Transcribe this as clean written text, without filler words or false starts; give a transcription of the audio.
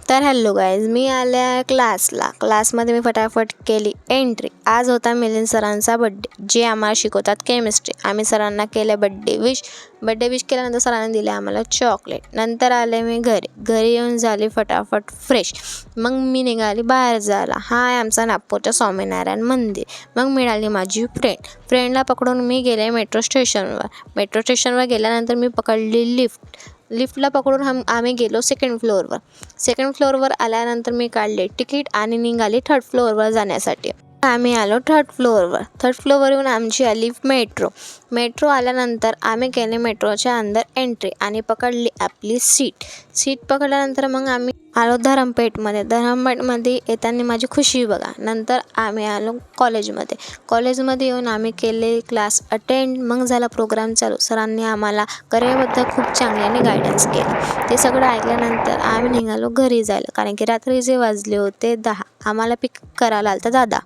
तर hello guys, मी आले आहे क्लासमध्ये मी फटाफट केली एंट्री. आज होता मिलिंद सरांचा बड्डे, जे आम्हाला शिकवतात केमिस्ट्री. आम्ही सरांना केले बड्डे विश केल्यानंतर सरांनी दिले आम्हाला चॉकलेट. नंतर आले मी घरी येऊन झाली फटाफट फ्रेश. मग मी निघाली बाहेर जायला. हा आहे आमचा नागपूरचा स्वामीनारायण मंदिर. मग मिळाली माझी फ्रेंडला पकडून मी गेले मेट्रो स्टेशनवर गेल्यानंतर मी पकडली लिफ्टला पकडून आम्ही गेलो सेकंड फ्लोअरवर आल्यानंतर मी काढले तिकीट आणि निघाली थर्ड फ्लोअरवर जाण्यासाठी. आम्ही आलो थर्ड फ्लोअरवर येऊन आमची आली मेट्रो आल्यानंतर आम्ही केले मेट्रोच्या अंदर एंट्री आणि पकडली आपली सीट पकडल्यानंतर मग आम्ही आलो धरमपेठमध्ये येताना माझी खुशी बघा. नंतर आम्ही आलो कॉलेजमध्ये येऊन आम्ही केले क्लास अटेंड. मग झाला प्रोग्राम चालू. सरांनी आम्हाला करिअरबद्दल खूप चांगल्याने गायडन्स केलं. ते सगळं ऐकल्यानंतर आम्ही निघालो घरी जायला, कारण की रात्री जे वाजले होते 10. आम्हाला पिक करायला आलता दादा.